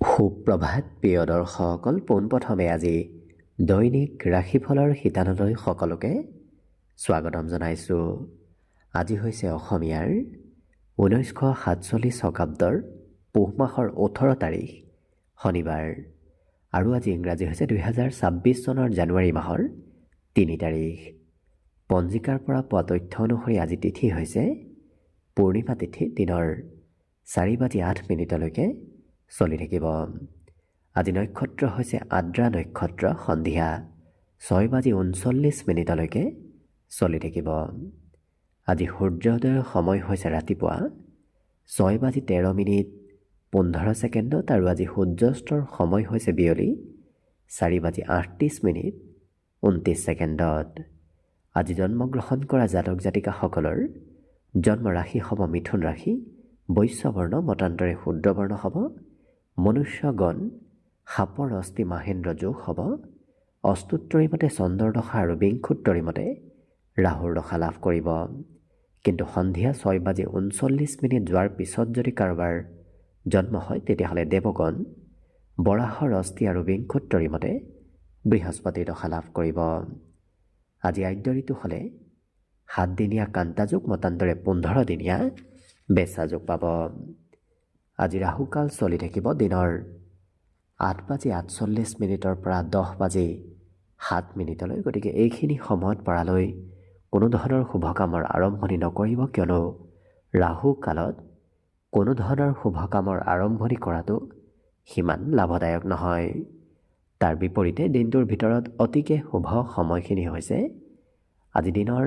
সুপ্ৰভাত প্ৰিয় দৰ্শকসকল, পোনপ্ৰথমে আজি দৈনিক ৰাশিফলৰ শিতানলৈ সকলোকে স্বাগতম জনাইছোঁ। আজি হৈছে অসমীয়াৰ 1947 শকাব্দৰ পুহ মাহৰ 18 তাৰিখ শনিবাৰ আৰু আজি ইংৰাজী হৈছে 2026 চনৰ জানুৱাৰী মাহৰ 3 তাৰিখ। পঞ্জিকাৰ পৰা পোৱা তথ্য অনুসৰি আজি তিথি হৈছে পূৰ্ণিমা তিথি, দিনৰ 4:08 চলি থাকিব। আজি নক্ষত্ৰ হৈছে আদ্ৰা নক্ষত্ৰ, সন্ধিয়া 6:39 চলি থাকিব। আজি সূৰ্যোদয়ৰ সময় হৈছে ৰাতিপুৱা 6:13:15 আৰু আজি সূৰ্যাস্তৰ সময় হৈছে বিয়লি 4:38:29। আজি জন্মগ্ৰহণ কৰা জাতক জাতিকাসকলৰ জন্ম ৰাশি হ'ব মিথুন ৰাশি, বৈশ্যবৰ্ণ মতান্তৰে শূদ্ৰবৰ্ণ হ'ব, মনুষ্যগণ সাপৰ অস্থি মাহেন্দ্ৰ যোগ হ'ব, অস্তুত্তৰী মতে চন্দ্ৰৰ দশা আৰু বিংশোত্তৰী মতে ৰাহুৰ দশা লাভ কৰিব। কিন্তু সন্ধিয়া 6:39 যোৱাৰ পিছত যদি কাৰোবাৰ জন্ম হয় তেতিয়াহ'লে দেৱগণ বৰাহৰ অস্থি আৰু বিংশোত্তৰী মতে বৃহস্পতিৰ দশা লাভ কৰিব। আজি আদ্য ঋতু হ'লে 7 দিনীয়া কান্তা যোগ, মতান্তৰে 15 দিনীয়া বেচা যোগ পাব। আজি ৰাহুকাল চলি থাকিব দিনৰ 8:48 পৰা 10:07। গতিকে এইখিনি সময়ত পৰালৈ কোনো ধৰণৰ শুভ কামৰ আৰম্ভণি নকৰিব, কিয়নো ৰাহু কালত কোনো ধৰণৰ শুভ কামৰ আৰম্ভণি কৰাটো সিমান লাভদায়ক নহয়। তাৰ বিপৰীতে দিনটোৰ ভিতৰত অতিকে শুভ সময়খিনি হৈছে আজি দিনৰ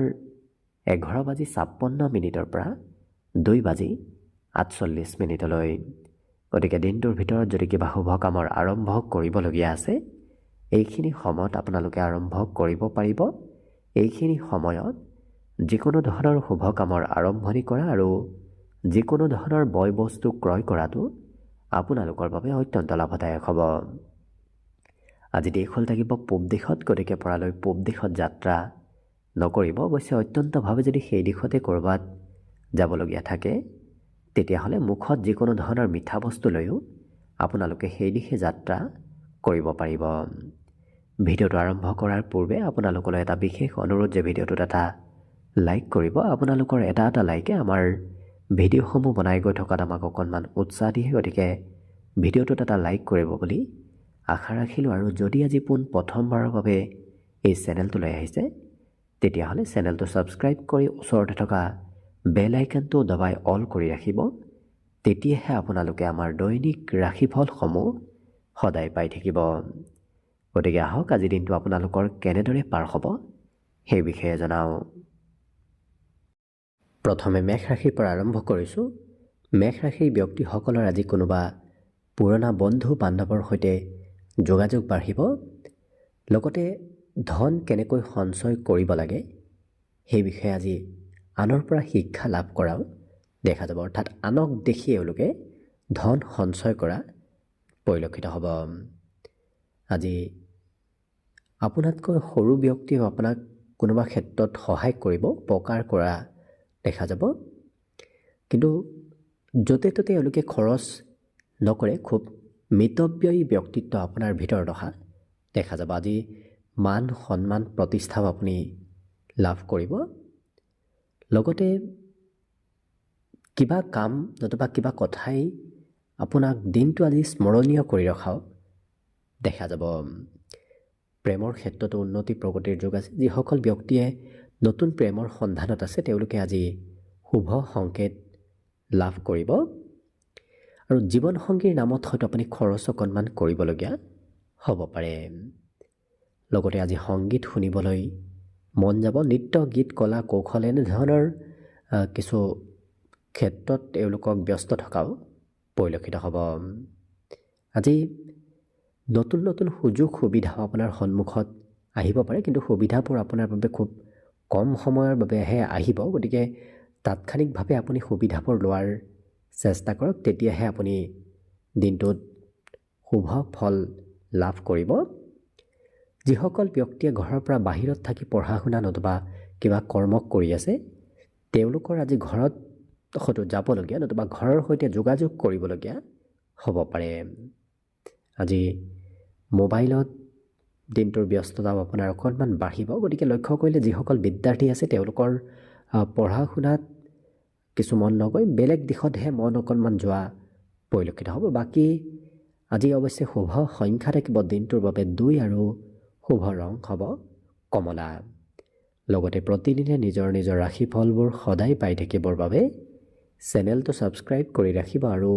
11:56 পৰা 2:48। গতিকে দিনটোৰ ভিতৰত যদি কিবা শুভ কামৰ আৰম্ভ কৰিবলগীয়া আছে এইখিনি সময়ত আপোনালোকে আৰম্ভ কৰিব পাৰিব। এইখিনি সময়ত যিকোনো ধৰণৰ শুভ কামৰ আৰম্ভণি কৰা আৰু যিকোনো ধৰণৰ বয় বস্তু ক্ৰয় কৰাটো আপোনালোকৰ বাবে অত্যন্ত লাভদায়ক হ'ব। আজি দিশ হ'ল থাকিব পূব দিশত, গতিকে পৰালৈ পূব দিশত যাত্ৰা নকৰিব। অৱশ্যে অত্যন্তভাৱে যদি সেই দিশতে ক'ৰবাত যাবলগীয়া থাকে তেতিয়াহ'লে মুখত যিকোনো ধৰণৰ মিঠা বস্তু লৈও আপোনালোকে সেই দিশে যাত্ৰা কৰিব পাৰিব। ভিডিঅ'টো আৰম্ভ কৰাৰ পূৰ্বে আপোনালোকলৈ এটা বিশেষ অনুৰোধ যে ভিডিঅ'টোত এটা লাইক কৰিব। আপোনালোকৰ এটা লাইকে আমাৰ ভিডিঅ'সমূহ বনাই গৈ থকাত আমাক অকণমান উৎসাহ দিয়ে, গতিকে ভিডিঅ'টোত এটা লাইক কৰিব বুলি আশা ৰাখিলোঁ। আৰু যদি আজি প্ৰথমবাৰৰ বাবে এই চেনেলটোলৈ আহিছে তেতিয়াহ'লে চেনেলটো ছাবস্ক্ৰাইব কৰি ওচৰতে থকা বেল আইকনটো দবাই অল কৰি ৰাখিব। তেতিয়াহে আপোনালোকে আমাৰ দৈনিক ৰাশিফলসমূহ সদায় পাই থাকিব। গতিকে আহক আজিৰ দিনটো আপোনালোকৰ কেনেদৰে পাৰ হ'ব সেই বিষয়ে জনাওঁ। প্ৰথমে মেষ ৰাশিৰ পৰা আৰম্ভ কৰিছোঁ। মেষ ৰাশিৰ ব্যক্তিসকলৰ আজি কোনোবা পুৰণা বন্ধু বান্ধৱৰ সৈতে যোগাযোগ বাঢ়িব। লগতে ধন কেনেকৈ সঞ্চয় কৰিব লাগে সেই বিষয়ে আজি আনৰ পৰা শিক্ষা লাভ কৰাও দেখা যাব, অৰ্থাৎ আনক দেখি এওঁলোকে ধন সঞ্চয় কৰা পৰিলক্ষিত হ'ব। আজি আপোনাতকৈ সৰু ব্যক্তিয়েও আপোনাক কোনোবা ক্ষেত্ৰত সহায় কৰিব, উপকাৰ কৰা দেখা যাব। কিন্তু য'তে ত'তে এওঁলোকে খৰচ নকৰে, খুব মিতব্যয়ী ব্যক্তিত্ব আপোনাৰ ভিতৰত অহা দেখা যাব। আজি মান সন্মান প্ৰতিষ্ঠাও আপুনি লাভ কৰিব। লগতে কিবা কাম নতুবা কিবা কথাই আপোনাক দিনটো আজি স্মৰণীয় কৰি ৰখাও দেখা যাব। প্ৰেমৰ ক্ষেত্ৰতো উন্নতি প্ৰগতিৰ যোগ আছে। যিসকল ব্যক্তিয়ে নতুন প্ৰেমৰ সন্ধানত আছে তেওঁলোকে আজি শুভ সংকেত লাভ কৰিব। আৰু জীৱনসংগীৰ নামত হয়তো আপুনি খৰচ অকণমান কৰিবলগীয়া হ'ব পাৰে। লগতে আজি সংগীত শুনিবলৈ মন যাব। নৃত্য, গীত, কলা, কৌশল এনেধৰণৰ কিছু ক্ষেত্ৰত এওঁলোকক ব্যস্ত থকাও পৰিলক্ষিত হ'ব। আজি নতুন নতুন সুযোগ সুবিধা আপোনাৰ সন্মুখত আহিব পাৰে, কিন্তু সুবিধাবোৰ আপোনাৰ বাবে খুব কম সময়ৰ বাবেহে আহিব। গতিকে তাৎক্ষণিকভাৱে আপুনি সুবিধাবোৰ লোৱাৰ চেষ্টা কৰক, তেতিয়াহে আপুনি দিনটোত শুভ ফল লাভ কৰিব। যিসকল ব্যক্তিয়ে ঘৰৰ পৰা বাহিৰত থাকি পঢ়া শুনা নতুবা কিবা কৰ্ম কৰি আছে তেওঁলোকৰ আজি ঘৰত হয়তো যাবলগীয়া নতুবা ঘৰৰ সৈতে যোগাযোগ কৰিবলগীয়া হ'ব পাৰে। আজি মোবাইলত দিনটোৰ ব্যস্ততাও আপোনাৰ অকণমান বাঢ়িব। গতিকে লক্ষ্য কৰিলে যিসকল বিদ্যাৰ্থী আছে তেওঁলোকৰ পঢ়া শুনাত কিছু মন নগৈ বেলেগ দিশতহে মন অকণমান যোৱা পৰিলক্ষিত হ'ব। বাকী আজি অৱশ্যে শুভ সংখ্যা থাকিব দিনটোৰ বাবে 2 আৰু শুভ ৰং হ'ব কমলা। লগতে প্ৰতিদিনে নিজৰ নিজৰ ৰাশিফলবোৰ সদায় পাই থাকিবৰ বাবে চেনেলটো ছাবস্ক্ৰাইব কৰি ৰাখিব আৰু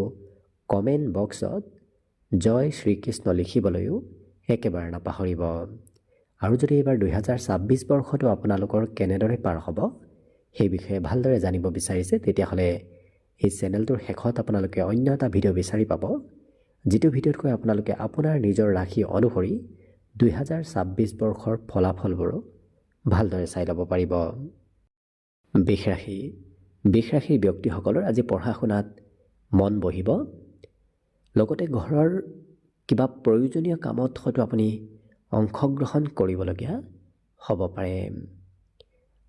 কমেণ্ট বক্সত জয় শ্ৰীকৃষ্ণ লিখিবলৈও একেবাৰে নাপাহৰিব। আৰু যদি এইবাৰ 2026 বৰ্ষটো আপোনালোকৰ কেনেদৰে পাৰ হ'ব সেই বিষয়ে ভালদৰে জানিব বিচাৰিছে, তেতিয়াহ'লে এই চেনেলটোৰ শেষত আপোনালোকে অন্য এটা ভিডিঅ' বিচাৰি পাব, যিটো ভিডিঅ'তকৈ আপোনালোকে আপোনাৰ নিজৰ ৰাশি অনুসৰি 2026 বৰ্ষৰ ফলাফলবোৰো ভালদৰে চাই ল'ব পাৰিব। বৃষ ৰাশিৰ ব্যক্তিসকলৰ আজি পঢ়া শুনাত মন বহিব। লগতে ঘৰৰ কিবা প্ৰয়োজনীয় কামত হয়তো আপুনি অংশগ্ৰহণ কৰিবলগীয়া হ'ব পাৰে।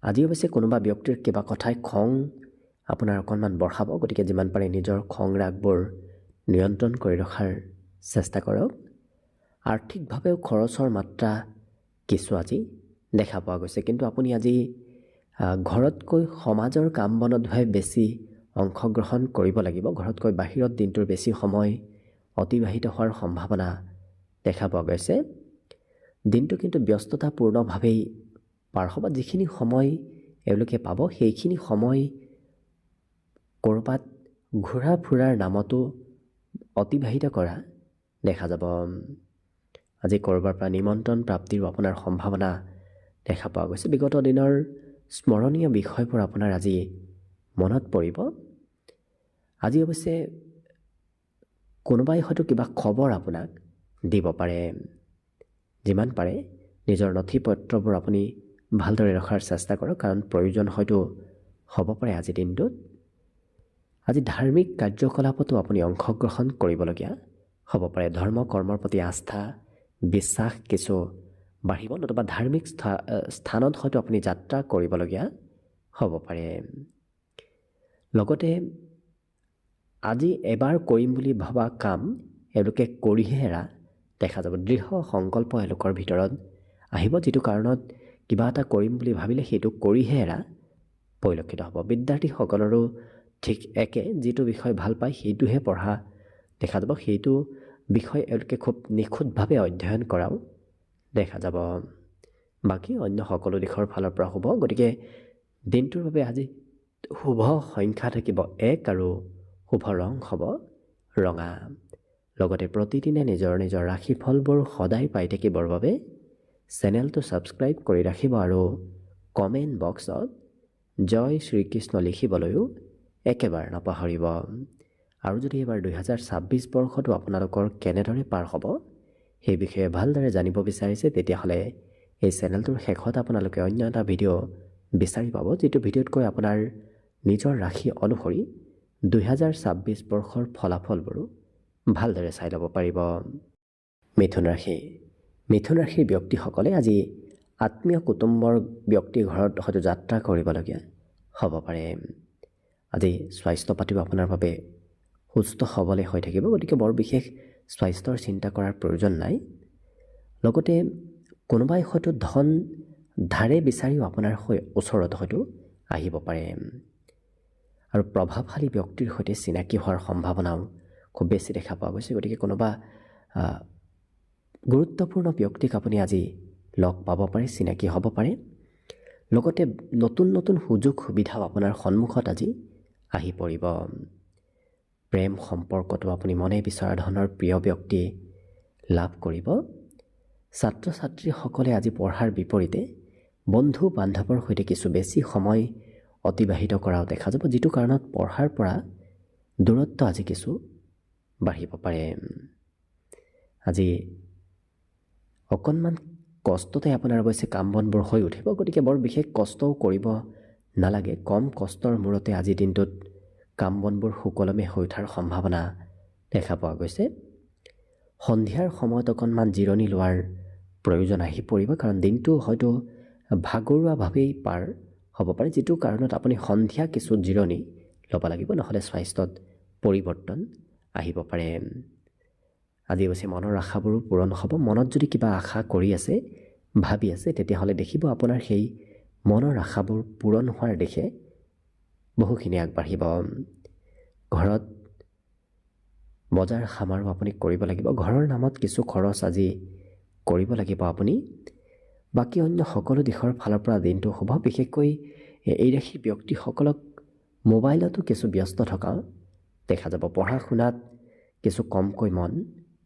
আজি অৱশ্যে কোনোবা ব্যক্তিৰ কিবা কথাই খং আপোনাৰ অকণমান বঢ়াব। গতিকে যিমান পাৰে নিজৰ খং ৰাগবোৰ নিয়ন্ত্ৰণ কৰি ৰখাৰ চেষ্টা কৰক। আৰ্থিকভাৱেও খৰচৰ মাত্ৰা কিছু আজি দেখা পোৱা গৈছে, কিন্তু আপুনি আজি ঘৰতকৈ সমাজৰ কাম বনতহে বেছি অংশগ্ৰহণ কৰিব লাগিব। ঘৰতকৈ বাহিৰত দিনটোৰ বেছি সময় অতিবাহিত হোৱাৰ সম্ভাৱনা দেখা পোৱা গৈছে। দিনটো কিন্তু ব্যস্ততাপূৰ্ণভাৱেই পাৰ হ'ব। যিখিনি সময় এওঁলোকে পাব সেইখিনি সময় ক'ৰবাত ঘূৰা ফুৰাৰ নামতো অতিবাহিত কৰা দেখা যাব। আজি ক'ৰবাৰ পৰা নিমন্ত্ৰণ প্ৰাপ্তিৰো আপোনাৰ সম্ভাৱনা দেখা পোৱা গৈছে। বিগত দিনৰ স্মৰণীয় বিষয়বোৰ আপোনাৰ আজি মনত পৰিব। আজি অৱশ্যে কোনোবাই হয়তো কিবা খবৰ আপোনাক দিব পাৰে। যিমান পাৰে নিজৰ নথি পত্ৰবোৰ আপুনি ভালদৰে ৰখাৰ চেষ্টা কৰক, কাৰণ প্ৰয়োজন হয়তো হ'ব পাৰে আজিৰ দিনটোত। আজি ধাৰ্মিক কাৰ্যকলাপতো আপুনি অংশগ্ৰহণ কৰিবলগীয়া হ'ব পাৰে। ধৰ্ম কৰ্মৰ প্ৰতি আস্থা বিশ্বাস কিছু বাঢ়িব, নতুবা ধাৰ্মিক স্থানত হয়তো আপুনি যাত্ৰা কৰিবলগীয়া হ'ব পাৰে। লগতে আজি এবাৰ কৰিম বুলি ভবা কাম এওঁলোকে কৰিহে এৰা দেখা যাব। দৃঢ় সংকল্প এওঁলোকৰ ভিতৰত আহিব, যিটো কাৰণত কিবা এটা কৰিম বুলি ভাবিলে সেইটো কৰিহে এৰা পৰিলক্ষিত হ'ব। বিদ্যাৰ্থীসকলৰো ঠিক একে, যিটো বিষয় ভাল পায় সেইটোহে পঢ়া দেখা যাব। সেইটো বিষয় এওঁলোকে খুব নিখুঁতভাৱে অধ্যয়ন কৰাও দেখা যাব। বাকী অন্য সকলো দিশৰ ফালৰ পৰা হ'ব। গতিকে দিনটোৰ বাবে আজি শুভ সংখ্যা থাকিব 1 আৰু শুভ ৰং হ'ব ৰঙা। লগতে প্ৰতিদিনে নিজৰ নিজৰ ৰাশিফলবোৰ সদায় পাই থাকিবৰ বাবে চেনেলটো ছাবস্ক্ৰাইব কৰি ৰাখিব আৰু কমেণ্ট বক্সত জয় শ্ৰীকৃষ্ণ লিখিবলৈও একেবাৰে নাপাহৰিব। আৰু যদি এইবাৰ 2026 বৰ্ষটো আপোনালোকৰ কেনেদৰে পাৰ হ'ব সেই বিষয়ে ভালদৰে জানিব বিচাৰিছে, তেতিয়াহ'লে এই চেনেলটোৰ শেষত আপোনালোকে অন্য এটা ভিডিঅ' বিচাৰি পাব, যিটো ভিডিঅ'তকৈ আপোনাৰ নিজৰ ৰাশি অনুসৰি 2026 বৰ্ষৰ ফলাফলবোৰো ভালদৰে চাই ল'ব পাৰিব। মিথুন ৰাশিৰ ব্যক্তিসকলে আজি আত্মীয় কুটুম্বৰ ব্যক্তিৰ ঘৰত হয়তো যাত্ৰা কৰিবলগীয়া হ'ব পাৰে। আজি স্বাস্থ্য পাতিও আপোনাৰ বাবে সুস্থ সবলে হৈ থাকিব। গতিকে বৰ বিশেষ স্বাস্থ্যৰ চিন্তা কৰাৰ প্ৰয়োজন নাই। লগতে কোনোবাই হয়তো ধন ধাৰে বিচাৰিও আপোনাৰ ওচৰত হয়তো আহিব পাৰে। আৰু প্ৰভাৱশালী ব্যক্তিৰ সৈতে চিনাকি হোৱাৰ সম্ভাৱনাও খুব বেছি দেখা পোৱা গৈছে। গতিকে কোনোবা গুৰুত্বপূৰ্ণ ব্যক্তিক আপুনি আজি লগ পাব পাৰে, চিনাকি হ'ব পাৰে। লগতে নতুন নতুন সুযোগ সুবিধাও আপোনাৰ সন্মুখত আজি আহি পৰিব। প্ৰেম সম্পৰ্কটো আপুনি মনে বিচৰা ধৰণৰ প্ৰিয় ব্যক্তি লাভ কৰিব। ছাত্ৰ ছাত্ৰীসকলে আজি পঢ়াৰ বিপৰীতে বন্ধু বান্ধৱৰ সৈতে কিছু বেছি সময় অতিবাহিত কৰাও দেখা যাব, যিটো কাৰণত পঢ়াৰ পৰা দূৰত্ব আজি কিছু বাঢ়িব পাৰে। আজি অকণমান কষ্টতে আপোনাৰ অৱশ্যে কাম বনবোৰ হৈ উঠিব। গতিকে বৰ বিশেষ কষ্টও কৰিব নালাগে। কম কষ্টৰ মূৰতে আজিৰ দিনটোত কাম বনবোৰ সুকলমে হৈ উঠাৰ সম্ভাৱনা দেখা পোৱা গৈছে। সন্ধিয়াৰ সময়ত অকণমান জিৰণি লোৱাৰ প্ৰয়োজন আহি পৰিব, কাৰণ দিনটো হয়তো ভাগৰুৱাভাৱেই পাৰ হ'ব পাৰে, যিটো কাৰণত আপুনি সন্ধিয়া কিছু জিৰণি ল'ব লাগিব, নহ'লে স্বাস্থ্যত পৰিৱৰ্তন আহিব পাৰে। আজি অৱশ্যে মনৰ আশাবোৰো পূৰণ হ'ব। মনত যদি কিবা আশা কৰি আছে, ভাবি আছে, তেতিয়াহ'লে দেখিব আপোনাৰ সেই মনৰ আশাবোৰ পূৰণ হোৱাৰ দিশে বহুখিনি আগবাঢ়িব। ঘৰত বজাৰ সমাৰো আপুনি কৰিব লাগিব। ঘৰৰ নামত কিছু খৰচ আজি কৰিব লাগিব আপুনি। বাকী অন্য সকলো দিশৰ ফালৰ পৰা দিনটো শুভ। বিশেষকৈ এই ৰাশিৰ ব্যক্তিসকলক মোবাইলতো কিছু ব্যস্ত থকা দেখা যাব। পঢ়া শুনাত কিছু কমকৈ মন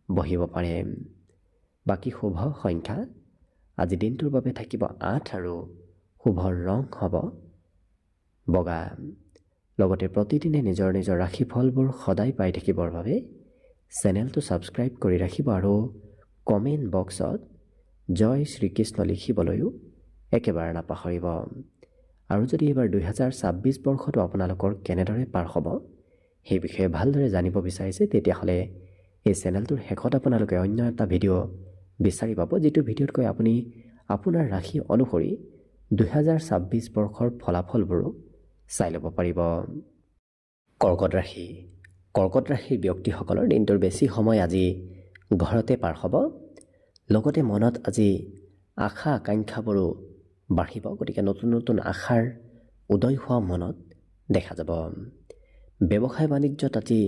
বহিব পাৰে। বাকী শুভ সংখ্যা আজি দিনটোৰ বাবে থাকিব 8 আৰু শুভ ৰং হ'ব বগা। লগতে প্ৰতিদিনে নিজৰ নিজৰ ৰাশিফলবোৰ সদায় পাই থাকিবৰ বাবে চেনেলটো ছাবস্ক্ৰাইব কৰি ৰাখিব আৰু কমেণ্ট বক্সত জয় শ্ৰীকৃষ্ণ লিখিবলৈও একেবাৰে নাপাহৰিব। আৰু যদি এইবাৰ 2026 বৰ্ষটো আপোনালোকৰ কেনেদৰে পাৰ হ'ব সেই বিষয়ে ভালদৰে জানিব বিচাৰিছে, তেতিয়াহ'লে এই চেনেলটোৰ শেষত আপোনালোকে অন্য এটা ভিডিঅ' বিচাৰি পাব, যিটো ভিডিঅ'তকৈ আপুনি আপোনাৰ ৰাশি অনুসৰি 2026 বৰ্ষৰ ফলাফলবোৰো চাই ল'ব পাৰিব। কৰ্কট ৰাশি। কৰ্কট ৰাশিৰ ব্যক্তিসকলৰ দিনটোৰ বেছি সময় আজি ঘৰতে পাৰ হ'ব। লগতে মনত আজি আশা আকাংক্ষাবোৰো বাঢ়িব। গতিকে নতুন নতুন আশাৰ উদয় হোৱা মনত দেখা যাব। ব্যৱসায় বাণিজ্যত আজি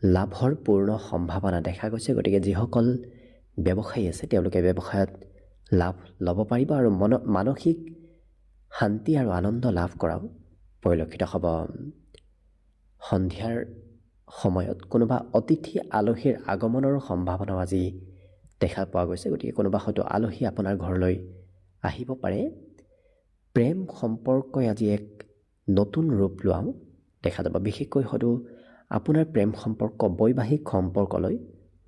লাভৰ পূৰ্ণ সম্ভাৱনা দেখা গৈছে। গতিকে যিসকল ব্যৱসায়ী আছে তেওঁলোকে ব্যৱসায়ত লাভ ল'ব পাৰিব আৰু মানসিক শান্তি আৰু আনন্দ লাভ কৰাও পৰিলক্ষিত হ'ব। সন্ধিয়াৰ সময়ত কোনোবা অতিথি আলহীৰ আগমনৰ সম্ভাৱনাও আজি দেখা পোৱা গৈছে। গতিকে কোনোবা হয়তো আলহী আপোনাৰ ঘৰলৈ আহিব পাৰে। প্ৰেম সম্পৰ্কই আজি এক নতুন ৰূপ লোৱাও দেখা যাব। বিশেষকৈ হয়তো আপোনাৰ প্ৰেম সম্পৰ্ক বৈবাহিক সম্পৰ্কলৈ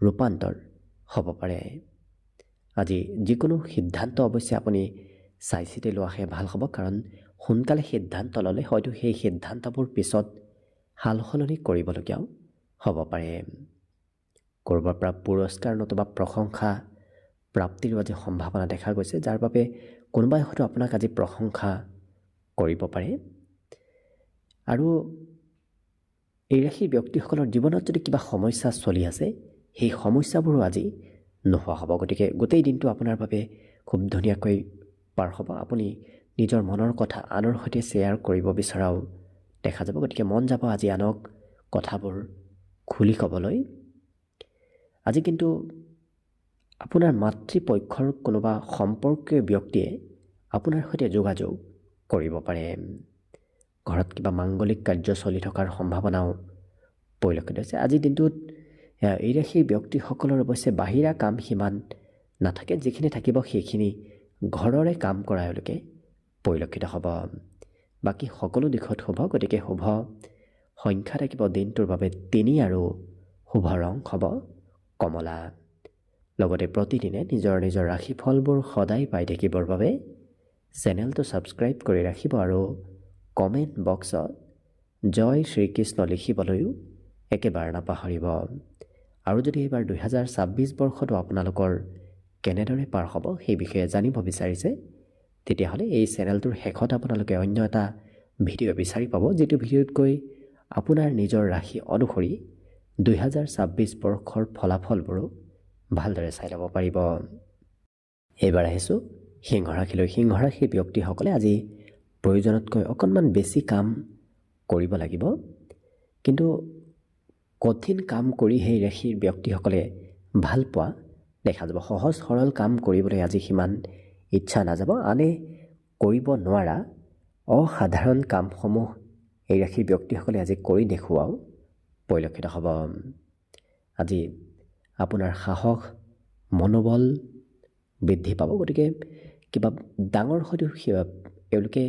ৰূপান্তৰ হ'ব পাৰে। আজি যিকোনো সিদ্ধান্ত অৱশ্যে আপুনি চাই চিতি লোৱাহে ভাল হ'ব, কাৰণ সোনকালে সিদ্ধান্ত ল'লে হয়তো সেই সিদ্ধান্তবোৰ পিছত সাল সলনি কৰিবলগীয়াও হ'ব পাৰে। ক'ৰবাৰ পৰা পুৰস্কাৰ নতুবা প্ৰশংসা প্ৰাপ্তিৰ আজি সম্ভাৱনা দেখা গৈছে, যাৰ বাবে কোনোবাই হয়তো আপোনাক আজি প্ৰশংসা কৰিব পাৰে। আৰু এই ৰাশিৰ ব্যক্তিসকলৰ জীৱনত যদি কিবা সমস্যা চলি আছে, সেই সমস্যাবোৰো আজি নোহোৱা হ'ব। গতিকে গোটেই দিনটো আপোনাৰ বাবে খুব ধুনীয়াকৈ পাৰ হ'ব। আপুনি নিজৰ মনৰ কথা আনৰ সৈতে শ্বেয়াৰ কৰিব বিচৰাও দেখা যাব। গতিকে মন যাব আজি আনক কথাবোৰ খুলি ক'বলৈ। আজি কিন্তু আপোনাৰ মাতৃপক্ষৰ কোনোবা সম্পৰ্কীয় ব্যক্তিয়ে আপোনাৰ সৈতে যোগাযোগ কৰিব পাৰে। ঘৰত কিবা মাংগলিক কাৰ্য চলি থকাৰ সম্ভাৱনাও পৰিলক্ষিত হৈছে। আজিৰ দিনটোত এই ৰাশিৰ ব্যক্তিসকলৰ অৱশ্যে বাহিৰা কাম সিমান নাথাকে। যিখিনি থাকিব সেইখিনি ঘৰৰে কাম কৰা এওঁলোকে পৰিলক্ষিত হ'ব। বাকী সকলো দিশত শুভ। গতিকে শুভ সংখ্যা থাকিব দিনটোৰ বাবে 3 আৰু শুভ ৰং হ'ব কমলা। লগতে প্ৰতিদিনে নিজৰ নিজৰ ৰাশিফলবোৰ সদায় পাই থাকিবৰ বাবে চেনেলটো ছাবস্ক্ৰাইব কৰি ৰাখিব আৰু কমেণ্ট বক্সত জয় শ্ৰীকৃষ্ণ লিখিবলৈও একেবাৰে নাপাহৰিব। আৰু যদি এইবাৰ 2026 বৰ্ষটো আপোনালোকৰ কেনেদৰে পাৰ হ'ব সেই বিষয়ে জানিব বিচাৰিছে, তেতিয়াহ'লে এই চেনেলটোৰ শেষত আপোনালোকে অন্য এটা ভিডিঅ' বিচাৰি পাব, যিটো ভিডিঅ'তকৈ আপোনাৰ নিজৰ ৰাশি অনুসৰি 2026 বৰ্ষৰ ফলাফলবোৰো ভালদৰে চাই ল'ব পাৰিব। এইবাৰ আহিছোঁ সিংহ ৰাশিলৈ। সিংহ ৰাশিৰ ব্যক্তিসকলে আজি প্ৰয়োজনতকৈ অকণমান বেছি কাম কৰিব লাগিব, কিন্তু কঠিন কাম কৰি সেই ৰাশিৰ ব্যক্তিসকলে ভাল পোৱা দেখা যাব। সহজ সৰল কাম কৰিবলৈ আজি সিমান ইচ্ছা নাযাব। আনে কৰিব নোৱাৰা অসাধাৰণ কামসমূহ এই ৰাশিৰ ব্যক্তিসকলে আজি কৰি দেখুৱাও পৰিলক্ষিত হ'ব। আজি আপোনাৰ সাহস মনোবল বৃদ্ধি পাব। গতিকে কিবা ডাঙৰ হয়তো এওঁলোকে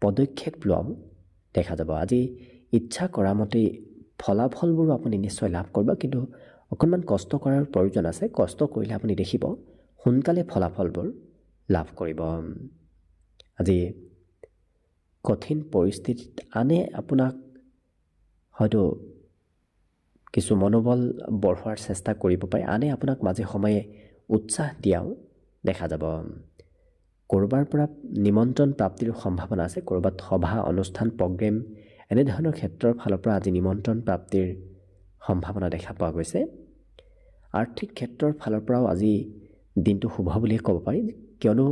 পদক্ষেপ লোৱাও দেখা যাব। আজি ইচ্ছা কৰা মতেই ফলাফলবোৰো আপুনি নিশ্চয় লাভ কৰিব, কিন্তু অকণমান কষ্ট কৰাৰ প্ৰয়োজন আছে। কষ্ট কৰিলে আপুনি দেখিব সোনকালে ফলাফলবোৰ লাভ কৰিব। আজি কঠিন পৰিস্থিতিত আনে আপোনাক হয়তো কিছু মনোবল বঢ়োৱাৰ চেষ্টা কৰিব পাৰে। আনে আপোনাক মাজে সময়ে উৎসাহ দিয়াও দেখা যাব। ক'ৰবাৰ পৰা নিমন্ত্ৰণ প্ৰাপ্তিৰ সম্ভাৱনা আছে। ক'ৰবাত সভা অনুষ্ঠান প্ৰগ্ৰেম এনেধৰণৰ ক্ষেত্ৰৰ ফালৰ পৰা আজি নিমন্ত্ৰণ প্ৰাপ্তিৰ সম্ভাৱনা দেখা পোৱা গৈছে। আৰ্থিক ক্ষেত্ৰৰ ফালৰ পৰাও আজি দিনটো শুভ বুলিয়ে ক'ব পাৰি, কিয়নো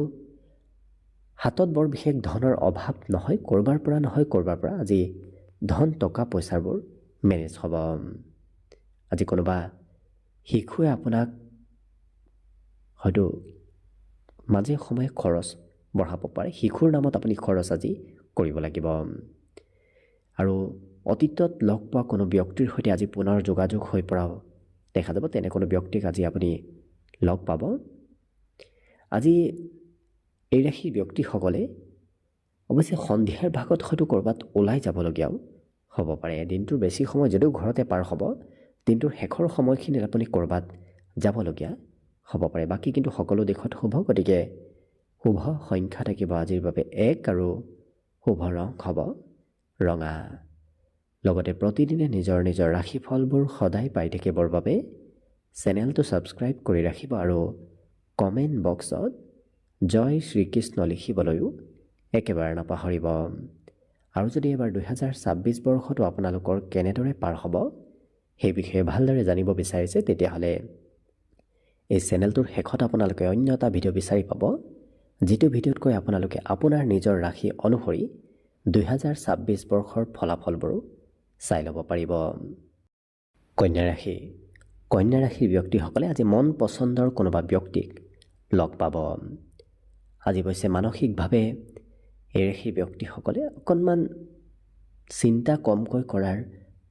হাতত বৰ বিশেষ ধনৰ অভাৱ নহয়, ক'ৰবাৰ পৰা আজি ধন টকা পইচাবোৰ মেনেজ হ'ব। আজি কোনোবা শিশুৱে আপোনাক হয়তো মাজে সময়ে খৰচ বঢ়াব পাৰে, শিশুৰ নামত আপুনি খৰচ আজি কৰিব লাগিব। আৰু অতীতত লগ পোৱা কোনো ব্যক্তিৰ সৈতে আজি পুনৰ যোগাযোগ হৈ পৰাও দেখা যাব, তেনে কোনো ব্যক্তিক আজি আপুনি লগ পাব। আজি এই ৰাশিৰ ব্যক্তিসকলে অৱশ্যে সন্ধিয়াৰ ভাগত হয়তো ক'ৰবাত ওলাই যাবলগীয়াও হ'ব পাৰে। দিনটোৰ বেছি সময় যদিও ঘৰতে পাৰ হ'ব, দিনটোৰ শেষৰ সময়খিনিত আপুনি ক'ৰবাত যাবলগীয়া হ'ব পাৰে। বাকী কিন্তু সকলো দিশত শুভ, গতিকে শুভ সংখ্যা থাকিব আজিৰ বাবে 1 আৰু শুভ ৰং হ'ব ৰঙা। লগতে প্ৰতিদিনে নিজৰ ৰাশিফলবোৰ সদায় পাই থাকিবৰ বাবে চেনেলটো ছাবস্ক্ৰাইব কৰি ৰাখিব আৰু কমেণ্ট বক্সত জয় শ্ৰীকৃষ্ণ লিখিবলৈও একেবাৰে নাপাহৰিব। আৰু যদি এবাৰ 2026 বৰ্ষটো আপোনালোকৰ কেনেদৰে পাৰ হ'ব সেই বিষয়ে ভালদৰে জানিব বিচাৰিছে, তেতিয়াহ'লে এই চেনেলটোৰ শেষত আপোনালোকে অন্য এটা ভিডিঅ' বিচাৰি পাব, যিটো ভিডিঅ'তকৈ আপোনালোকে আপোনাৰ নিজৰ ৰাশি অনুসৰি 2026 বৰ্ষৰ ফলাফলবোৰো চাই ল'ব পাৰিব। কন্যা ৰাশিৰ ব্যক্তিসকলে আজি মন পচন্দৰ কোনোবা ব্যক্তিক লগ পাব। আজি অৱশ্যে মানসিকভাৱে এই ৰাশিৰ ব্যক্তিসকলে অকণমান চিন্তা কমকৈ কৰাৰ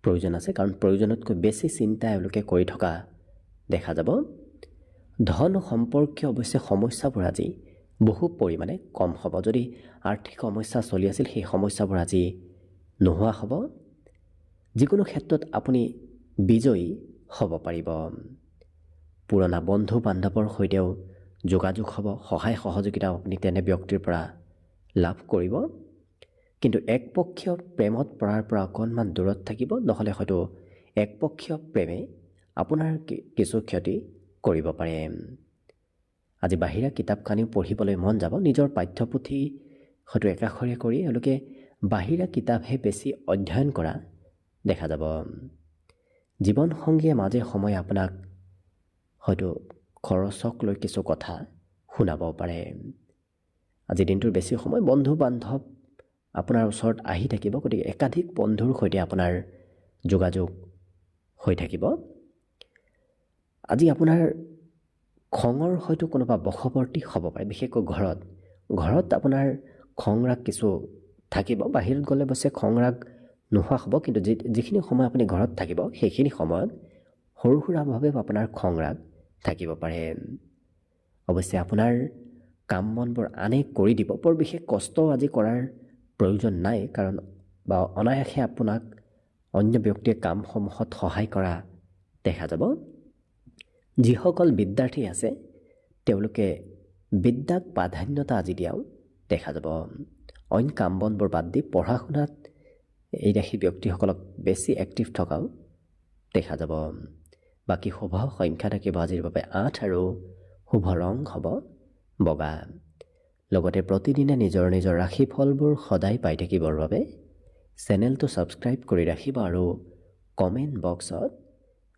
প্ৰয়োজন আছে, কাৰণ প্ৰয়োজনতকৈ বেছি চিন্তা এওঁলোকে কৰি থকা দেখা যাব। ধন সম্পৰ্কীয় অৱশ্যে সমস্যাবোৰ আজি বহু পৰিমাণে কম হ'ব। যদি আৰ্থিক সমস্যা চলি আছিল, সেই সমস্যাবোৰ আজি নোহোৱা হ'ব। যিকোনো ক্ষেত্ৰত আপুনি বিজয়ী হ'ব পাৰিব। পুৰণা বন্ধু বান্ধৱৰ সৈতেও যোগাযোগ হ'ব, সহায় সহযোগিতাও আপুনি তেনে ব্যক্তিৰ পৰা লাভ কৰিব। কিন্তু একপক্ষীয় প্ৰেমত পৰাৰ পৰা অকণমান দূৰত থাকিব, নহ'লে হয়তো একপক্ষীয় প্ৰেমে আপোনাৰ কিছু ক্ষতি কৰিব পাৰে। আজি বাহিৰা কিতাপ কানিও পঢ়িবলৈ মন যাব। নিজৰ পাঠ্যপুথি হয়তো একাষৰীয়া কৰি এওঁলোকে বাহিৰা কিতাপহে বেছি অধ্যয়ন কৰা দেখা যাব। জীৱনসংগীয়ে মাজে সময়ে আপোনাক হয়তো খৰচক লৈ কিছু কথা শুনাব পাৰে। আজি দিনটোৰ বেছি সময় বন্ধু বান্ধৱ আপোনাৰ ওচৰত আহি থাকিব, গতিকে একাধিক বন্ধুৰ সৈতে আপোনাৰ যোগাযোগ হৈ থাকিব। আজি আপোনাৰ খঙৰ হয়তো কোনোবা বশৱৰ্তী হ'ব পাৰে, বিশেষকৈ ঘৰত আপোনাৰ খং ৰাগ কিছু থাকিব। বাহিৰত গ'লে অৱশ্যে খং ৰাগ নোহোৱা হ'ব, কিন্তু যিখিনি সময় আপুনি ঘৰত থাকিব সেইখিনি সময়ত সৰু সুৰাভাৱে আপোনাৰ খং ৰাগ থাকিব পাৰে। অৱশ্যে আপোনাৰ কাম বনবোৰ আনে কৰি দিব, বৰ বিশেষ কষ্ট আজি কৰাৰ প্ৰয়োজন নাই, কাৰণ বা অনায়াসে আপোনাক অন্য ব্যক্তিয়ে কামসমূহত সহায় কৰা দেখা যাব। যিসকল বিদ্যাৰ্থী আছে তেওঁলোকে বিদ্যাক প্ৰাধান্যতা আজি দিয়াও দেখা যাব। অইন কাম বনবোৰ বাদ দি পঢ়া শুনাত এই ৰাশি ব্যক্তিসকলক বেছি এক্টিভ থকাও দেখা যাব। বাকী শুভ সংখ্যা থাকিব আজিৰ বাবে 8 আৰু শুভ ৰং হ'ব বগা। লগতে প্ৰতিদিনে নিজৰ ৰাশিফলবোৰ সদায় পাই থাকিবৰ বাবে চেনেলটো ছাবস্ক্ৰাইব কৰি ৰাখিব আৰু কমেণ্ট বক্সত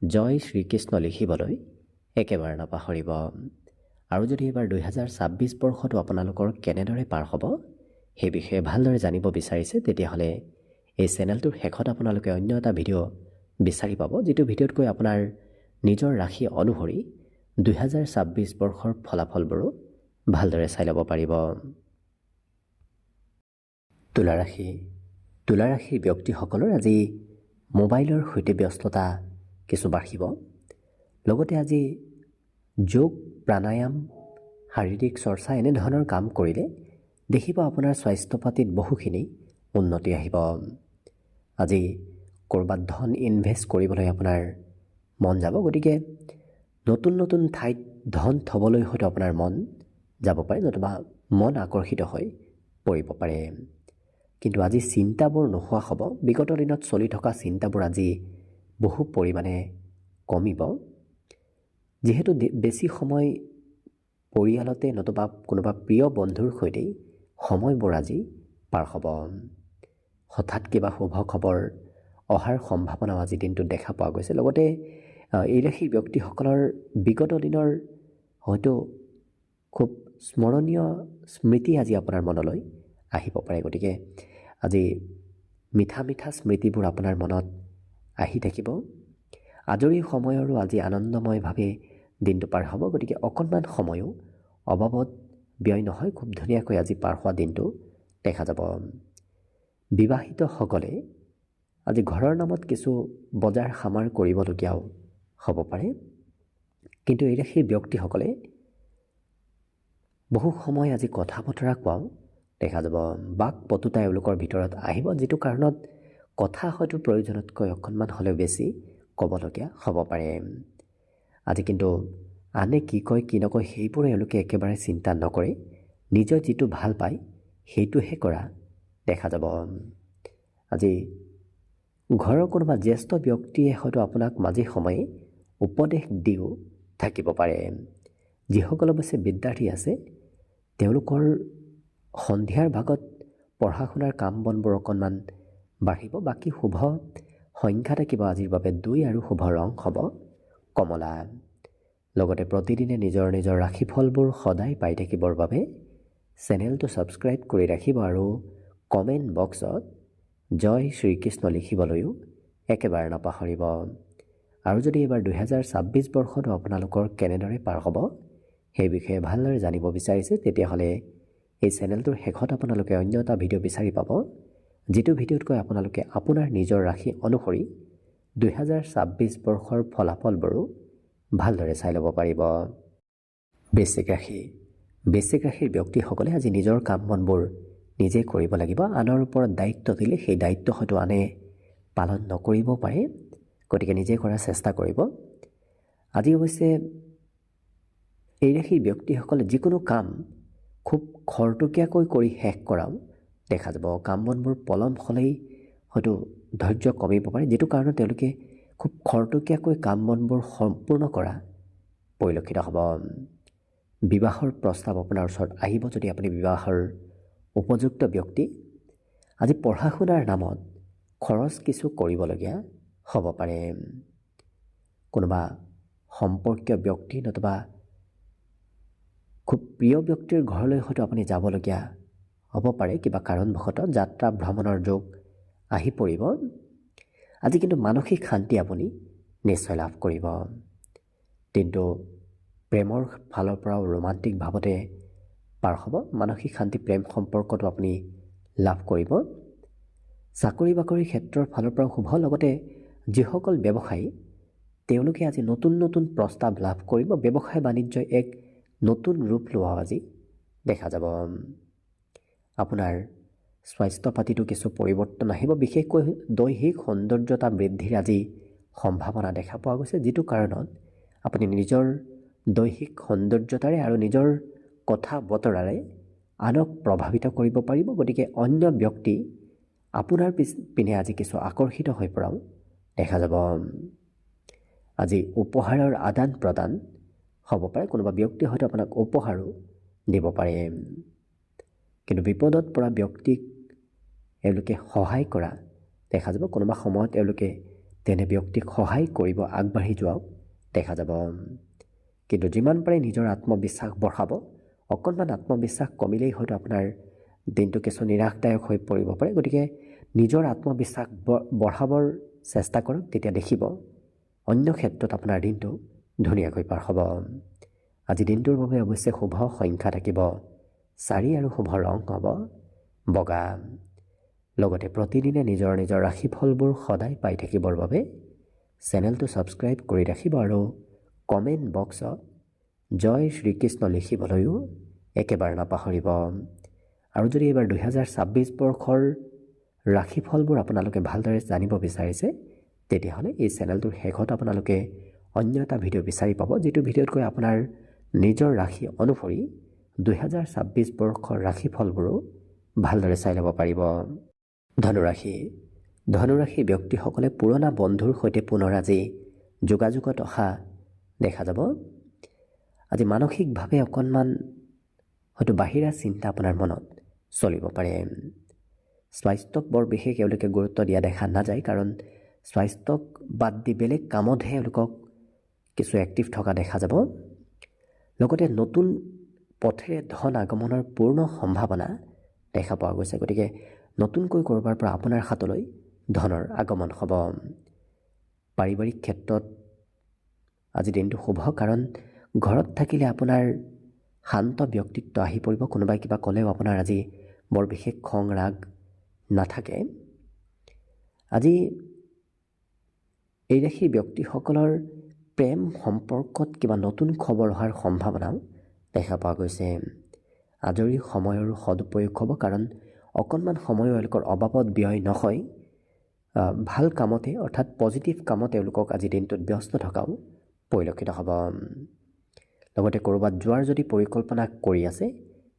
জয় শ্ৰীকৃষ্ণ লিখিবলৈ একেবাৰে নাপাহৰিব। আৰু যদি এবাৰ 2026 বৰ্ষটো আপোনালোকৰ কেনেদৰে পাৰ হ'ব সেই বিষয়ে ভালদৰে জানিব বিচাৰিছে, তেতিয়াহ'লে এই চেনেলটোৰ শেষত আপোনালোকে অন্য এটা ভিডিঅ' বিচাৰি পাব, যিটো ভিডিঅ'তকৈ আপোনাৰ নিজৰ ৰাশি অনুসৰি 2026 বৰ্ষৰ ফলাফলবোৰো ভালদৰে চাই ল'ব পাৰিব। তুলা ৰাশিৰ ব্যক্তিসকলৰ আজি মোবাইলৰ সৈতে ব্যস্ততা কিছু বাঢ়িব। লগতে আজি যোগ প্ৰাণায়াম শাৰীৰিক চৰ্চা এনেধৰণৰ কাম কৰিলে দেখিব আপোনাৰ স্বাস্থ্য পাতিত বহুখিনি উন্নতি আহিব। আজি ক'ৰবাত ধন ইনভেষ্ট কৰিবলৈ আপোনাৰ মন যাব, গতিকে নতুন ঠাইত ধন থ'বলৈ হয়তো আপোনাৰ মন যাব পাৰে, নতুবা মন আকৰ্ষিত হৈ পৰিব পাৰে। কিন্তু আজি চিন্তাবোৰ নোহোৱা হ'ব। বিগত দিনত চলি থকা চিন্তাবোৰ আজি বহু পৰিমাণে কমিব। যিহেতু বেছি সময় পৰিয়ালতে নতুবা কোনোবা প্ৰিয় বন্ধুৰ সৈতেই সময়বোৰ আজি পাৰ হ'ব। হঠাৎ কিবা শুভ খবৰ অহাৰ সম্ভাৱনাও আজি দিনটোত দেখা পোৱা গৈছে। লগতে এই ৰাশিৰ ব্যক্তিসকলৰ বিগত দিনৰ হয়তো খুব স্মৰণীয় স্মৃতি আজি আপোনাৰ মনলৈ আহিব পাৰে। গতিকে আজি মিঠা মিঠা স্মৃতিবোৰ আপোনাৰ মনত আহি থাকিব। আজৰি সময়ৰো আজি আনন্দময়ভাৱে দিনটো পাৰ হ'ব। গতিকে অকণমান সময়ো অবাবত ব্যয় নহয়, খুব ধুনীয়াকৈ আজি পাৰ হোৱা দিনটো দেখা যাব। বিবাহিতসকলে আজি ঘৰৰ নামত কিছু বজাৰ সামাৰ কৰিবলগীয়াও হ'ব পাৰে। কিন্তু এই ৰাশিৰ ব্যক্তিসকলে বহু সময় আজি কথা বতৰা কোৱাও দেখা যাব। বাক পটুতা এওঁলোকৰ ভিতৰত আহিব, যিটো কাৰণত কথা হয়তো প্ৰয়োজনতকৈ অকণমান হ'লেও বেছি ক'বলগীয়া হ'ব পাৰে। আজি কিন্তু আনে কি কয় কি নকয় সেইবোৰ এওঁলোকে একেবাৰে চিন্তা নকৰে, নিজৰ যিটো ভাল পায় সেইটোহে কৰা দেখা যাব। আজি ঘৰৰ কোনোবা জ্যেষ্ঠ ব্যক্তিয়ে হয়তো আপোনাক মাজে সময়ে উপদেশ দিও থাকিব পাৰে। যিসকল অৱশ্যে বিদ্যাৰ্থী আছে তেওঁলোকৰ সন্ধিয়াৰ ভাগত পঢ়া শুনাৰ কাম বনবোৰ অকণমান বাঢ়িব। বাকী শুভ সংখ্যা থাকিব আজিৰ বাবে 2 আৰু শুভ ৰং হ'ব কমলা। লগতে প্ৰতিদিনে নিজৰ নিজৰ ৰাশিফলবোৰ সদায় পাই থাকিবৰ বাবে চেনেলটো ছাবস্ক্ৰাইব কৰি ৰাখিব আৰু কমেণ্ট বক্সত জয় শ্ৰীকৃষ্ণ লিখিবলৈও একেবাৰে নাপাহৰিব। আৰু যদি এইবাৰ 2026 বৰ্ষটো আপোনালোকৰ কেনেদৰে পাৰ হ'ব সেই বিষয়ে ভালদৰে জানিব বিচাৰিছে, তেতিয়াহ'লে এই চেনেলটোৰ শেষত আপোনালোকে অন্য এটা ভিডিঅ' বিচাৰি পাব, যিটো ভিডিঅ'তকৈ আপোনালোকে আপোনাৰ নিজৰ ৰাশি অনুসৰি 2026 বৰ্ষৰ ফলাফলবোৰো ভালদৰে চাই ল'ব পাৰিব। বৃশ্চিক ৰাশি। বৃশ্চিক ৰাশিৰ ব্যক্তিসকলে আজি নিজৰ কাম বনবোৰ নিজে কৰিব লাগিব। আনৰ ওপৰত দায়িত্ব দিলে সেই দায়িত্ব হয়তো আনে পালন নকৰিবও পাৰে, গতিকে নিজে কৰাৰ চেষ্টা কৰিব। আজি অৱশ্যে এই ৰাশিৰ ব্যক্তিসকলে যিকোনো কাম খুব খৰতকীয়াকৈ কৰি শেষ কৰাও দেখা যাব। কাম বনবোৰ পলম হ'লেই হয়তো ধৈৰ্য কমিব পাৰে, যিটো কাৰণত তেওঁলোকে খুব খৰতকীয়াকৈ কাম বনবোৰ সম্পূৰ্ণ কৰা পৰিলক্ষিত হ'ব। বিবাহৰ প্ৰস্তাৱ আপোনাৰ ওচৰত আহিব যদি আপুনি বিবাহৰ উপযুক্ত ব্যক্তি। আজি পঢ়া শুনাৰ নামত খৰচ কিছু কৰিবলগীয়া হ'ব পাৰে। কোনোবা সম্পৰ্কীয় ব্যক্তি নতুবা খুব প্ৰিয় ব্যক্তিৰ ঘৰলৈ হয়তো আপুনি যাবলগীয়া হ'ব পাৰে, কিবা কাৰণবশতঃ যাত্ৰা ভ্ৰমণৰ যোগ আহি পৰিব। আজি কিন্তু মানসিক শান্তি আপুনি নিশ্চয় লাভ কৰিব। দিনটো প্ৰেমৰ ফালৰ পৰাও ৰোমান্টিক ভাৱতে পাৰ হ'ব। মানসিক শান্তি প্ৰেম সম্পৰ্কটো আপুনি লাভ কৰিব। চাকৰি বাকৰিৰ ক্ষেত্ৰৰ ফালৰ পৰাও শুভ। লগতে যিসকল ব্যৱসায়ী তেওঁলোকে আজি নতুন নতুন প্ৰস্তাৱ লাভ কৰিব। ব্যৱসায় বাণিজ্যই এক নতুন ৰূপ লোৱা আজি দেখা যাব। আপোনাৰ স্বাস্থ্য পাতিটো কিছু পৰিৱৰ্তন আহিব। বিশেষকৈ দৈহিক সৌন্দৰ্যতা বৃদ্ধিৰ আজি সম্ভাৱনা দেখা পোৱা গৈছে, যিটো কাৰণত আপুনি নিজৰ দৈহিক সৌন্দৰ্যতাৰে আৰু নিজৰ কথা বতৰাৰে আনক প্ৰভাৱিত কৰিব পাৰিব। গতিকে অন্য ব্যক্তি আপোনাৰ পিনে আজি কিছু আকৰ্ষিত হৈ পৰাও দেখা যাব। আজি উপহাৰৰ আদান প্ৰদান হ'ব পাৰে। কোনোবা ব্যক্তিয়ে হয়তো আপোনাক উপহাৰো দিব পাৰে। কিন্তু বিপদত পৰা ব্যক্তিক এওঁলোকে সহায় কৰা দেখা যাব। কোনোবা সময়ত এওঁলোকে তেনে ব্যক্তিক সহায় কৰিব আগবাঢ়ি যোৱাও দেখা যাব। কিন্তু যিমান পাৰে নিজৰ আত্মবিশ্বাস বঢ়াব। অকণমান আত্মবিশ্বাস কমিলেই হয়তো আপোনাৰ দিনটো কিছু নিৰাশদায়ক হৈ পৰিব পাৰে। গতিকে নিজৰ আত্মবিশ্বাস বঢ়াবৰ চেষ্টা কৰক, তেতিয়া দেখিব অন্য ক্ষেত্ৰত আপোনাৰ দিনটো ধুনীয়াকৈ পাৰ হ'ব। আজি দিনটোৰ বাবে অৱশ্যে শুভ সংখ্যা থাকিব 4 আৰু শুভ ৰং হ'ব বগা। লগতে প্ৰতিদিনে নিজৰ নিজৰ ৰাশিফলবোৰ সদায় পাই থাকিবৰ বাবে চেনেলটো ছাবস্ক্ৰাইব কৰি ৰাখিব আৰু কমেণ্ট বক্সত জয় শ্ৰীকৃষ্ণ লিখিবলৈও একেবাৰে নাপাহৰিব। আৰু যদি এইবাৰ 2026 বৰ্ষৰ ৰাশিফলবোৰ আপোনালোকে ভালদৰে জানিব বিচাৰিছে, তেতিয়াহ'লে এই চেনেলটোৰ শেষত আপোনালোকে অন্য এটা ভিডিঅ' বিচাৰি পাব, যিটো ভিডিঅ'তকৈ আপোনাৰ নিজৰ ৰাশি অনুসৰি 2026 বৰ্ষৰ ৰাশিফলবোৰো ভালদৰে চাই ল'ব পাৰিব। ধনুৰাশি। ধনুৰাশি ব্যক্তিসকলে পুৰণা বন্ধুৰ সৈতে পুনৰ আজি যোগাযোগত অহা দেখা যাব। আজি মানসিকভাৱে অকণমান হয়তো বাহিৰা চিন্তা আপোনাৰ মনত চলিব পাৰে। স্বাস্থ্যক বৰ বিশেষ এওঁলোকে গুৰুত্ব দিয়া দেখা নাযায়, কাৰণ স্বাস্থ্যক বাদ দি বেলেগ কামতহে এওঁলোকক কিছু এক্টিভ থকা দেখা যাব। লগতে নতুন পথেৰে ধন আগমনৰ পূৰ্ণ সম্ভাৱনা দেখা পোৱা গৈছে। গতিকে নতুনকৈ ক'ৰবাৰ পৰা আপোনাৰ হাতলৈ ধনৰ আগমন হ'ব। পাৰিবাৰিক ক্ষেত্ৰত আজি দিনটো শুভ, কাৰণ ঘৰত থাকিলে আপোনাৰ শান্ত ব্যক্তিত্ব আহি পৰিব। কোনোবাই কিবা ক'লেও আপোনাৰ আজি বৰ বিশেষ খং ৰাগ নাথাকে। আজি এই ৰাশিৰ ব্যক্তিসকলৰ প্ৰেম সম্পৰ্কত কিবা নতুন খবৰ অহাৰ সম্ভাৱনাও দেখা পোৱা গৈছে। আজৰি সময়ৰ সদুপয়োগ হ'ব, কাৰণ অকণমান সময় এওঁলোকৰ অবাবত ব্যয় নহয়। ভাল কামতে অৰ্থাৎ পজিটিভ কামত তেওঁলোকক আজি দিনটোত ব্যস্ত থকাও পৰিলক্ষিত হ'ব। লগতে ক'ৰবাত যোৱাৰ যদি পৰিকল্পনা কৰি আছে,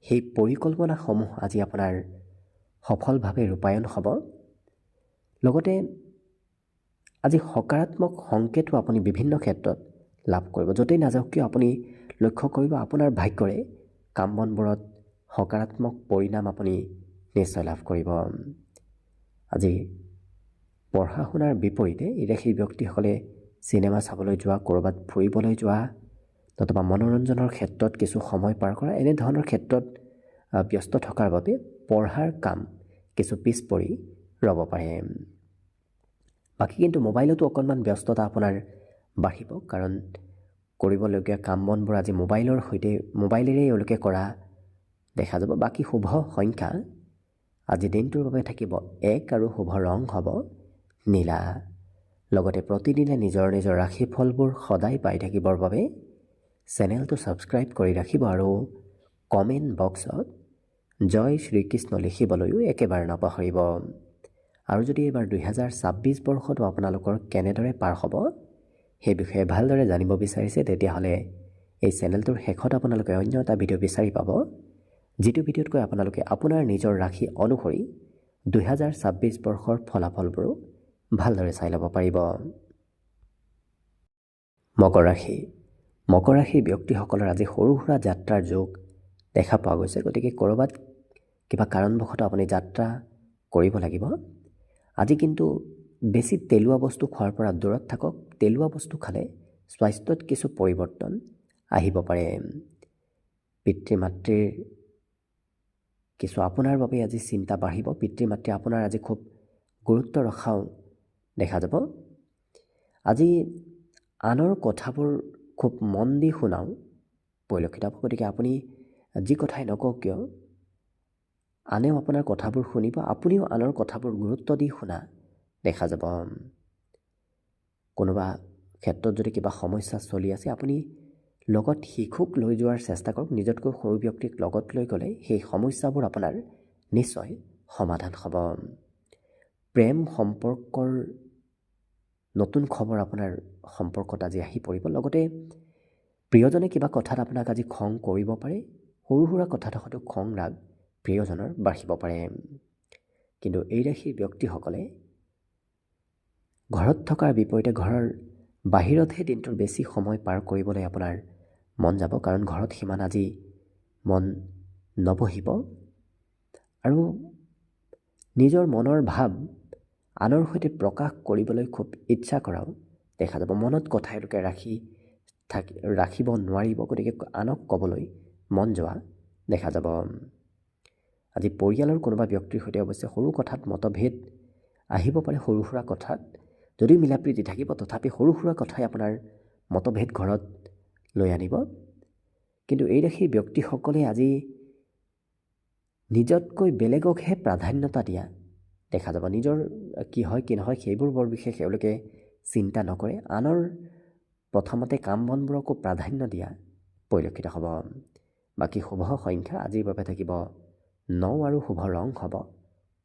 সেই পৰিকল্পনাসমূহ আজি আপোনাৰ সফলভাৱে ৰূপায়ণ হ'ব। লগতে আজি সকাৰাত্মক সংকেতো আপুনি বিভিন্ন ক্ষেত্ৰত লাভ কৰিব। য'তেই নাযাওক কিয় আপুনি লক্ষ্য কৰিব আপোনাৰ ভাগ্যৰে কাম বনবোৰত সকাৰাত্মক পৰিণাম আপুনি নিশ্চয় লাভ কৰিব। আজি পঢ়া শুনাৰ বিপৰীতে এই ৰাশিৰ ব্যক্তিসকলে চিনেমা চাবলৈ যোৱা, ক'ৰবাত ফুৰিবলৈ যোৱা, নতুবা মনোৰঞ্জনৰ ক্ষেত্ৰত কিছু সময় পাৰ কৰা, এনেধৰণৰ ক্ষেত্ৰত ব্যস্ত থকাৰ বাবে পঢ়াৰ কাম কিছু পিছ পৰি ৰ'ব পাৰে। বাকী কিন্তু মোবাইলতো অকণমান ব্যস্ততা আপোনাৰ বাঢ়িব, কাৰণ কৰিবলগীয়া কাম বনবোৰ আজি মোবাইলেৰেই এওঁলোকে কৰা দেখা যাব। বাকী শুভ সংখ্যা আজি দিনটোৰ বাবে থাকিব 1 আৰু শুভ ৰং হ'ব নীলা। লগতে প্ৰতিদিনে নিজৰ নিজৰ ৰাশিফলবোৰ সদায় পাই থাকিবৰ বাবে চেনেলটো ছাবস্ক্ৰাইব কৰি ৰাখিব আৰু কমেণ্ট বক্সত জয় শ্ৰীকৃষ্ণ লিখিবলৈও একেবাৰে নাপাহৰিব। আৰু যদি এইবাৰ 2026 বৰ্ষটো আপোনালোকৰ কেনেদৰে পাৰ হ'ব সেই বিষয়ে ভালদৰে জানিব বিচাৰিছে, তেতিয়াহ'লে এই চেনেলটোৰ শেষত আপোনালোকে অন্য এটা ভিডিঅ' বিচাৰি পাব, যিটো ভিডিঅ'তকৈ আপোনালোকে আপোনাৰ নিজৰ ৰাশি অনুসৰি 2026 বৰ্ষৰ ফলাফলবোৰো ভালদৰে চাই ল'ব পাৰিব। মকৰ ৰাশি। মকৰ ৰাশিৰ ব্যক্তিসকলৰ আজি সৰু সুৰা যাত্ৰাৰ যোগ দেখা পোৱা গৈছে। গতিকে ক'ৰবাত কিবা কাৰণবশতঃ আপুনি যাত্ৰা কৰিব লাগিব। আজি কিন্তু বেছি তেলুৱা বস্তু খোৱাৰ পৰা দূৰত থাকক। তেলুৱা বস্তু খালে স্বাস্থ্যত কিছু পৰিৱৰ্তন আহিব পাৰে। পিতৃ মাতৃৰ কিছু আপোনাৰ বাবে আজি চিন্তা বাঢ়িব। পিতৃ মাতৃ আপোনাৰ আজি খুব গুৰুত্ব ৰখাও দেখা যাব। আজি আনৰ কথাবোৰ খুব মন দি শুনাও পৰিলক্ষিত হ'ব। গতিকে আপুনি যি কথাই নকওক কিয় আনেও আপোনাৰ কথাবোৰ শুনিব, আপুনিও আনৰ কথাবোৰ গুৰুত্ব দি শুনা দেখা যাব। কোনোবা ক্ষেত্ৰত যদি কিবা সমস্যা চলি আছে, আপুনি লগত শিশুক লৈ যোৱাৰ চেষ্টা কৰক। নিজতকৈ সৰু ব্যক্তিক লগত লৈ গ'লে সেই সমস্যাবোৰ আপোনাৰ নিশ্চয় সমাধান হ'ব। প্ৰেম সম্পৰ্কৰ নতুন খবৰ আপোনাৰ সম্পৰ্কত আজি আহি পৰিব। লগতে প্ৰিয়জনে কিবা কথাত আপোনাক আজি খং কৰিব পাৰে। সৰু সুৰা কথাত হয়তো খং ৰাগ প্ৰিয়জনৰ বাঢ়িব পাৰে। কিন্তু এই ৰাশিৰ ব্যক্তিসকলে ঘৰত থকাৰ বিপৰীতে ঘৰৰ বাহিৰতহে দিনটোৰ বেছি সময় পাৰ কৰিবলৈ আপোনাৰ মন যাব, কাৰণ ঘৰত সিমান আজি মন নবহিব। আৰু নিজৰ মনৰ ভাৱ আনৰ সৈতে প্ৰকাশ কৰিবলৈ খুব ইচ্ছা কৰাও দেখা যাব। মনত কথা এলোকে ৰাখিব নোৱাৰিব, গতিকে আনক ক'বলৈ মন যোৱা দেখা যাব। আজি পৰিয়ালৰ কোনোবা ব্যক্তিৰ সৈতে অৱশ্যে সৰু কথাত মতভেদ আহিব পাৰে। সৰু সুৰা কথাত যদিও মিলাপ্ৰীতি থাকিব, তথাপি সৰু সুৰা কথাই আপোনাৰ মতভেদ ঘৰত লৈ আনিব। কিন্তু এই ৰাশিৰ ব্যক্তিসকলে আজি নিজতকৈ বেলেগকহে প্ৰাধান্যতা দিয়া দেখা যাব। নিজৰ কি হয় কি নহয় সেইবোৰ বৰ বিশেষ এওঁলোকে চিন্তা নকৰে। আনৰ প্ৰথমতে কাম বনবোৰকো প্ৰাধান্য দিয়া পৰিলক্ষিত হ'ব। বাকী শুভ সংখ্যা আজিৰ বাবে থাকিব 9 আৰু শুভ ৰং হ'ব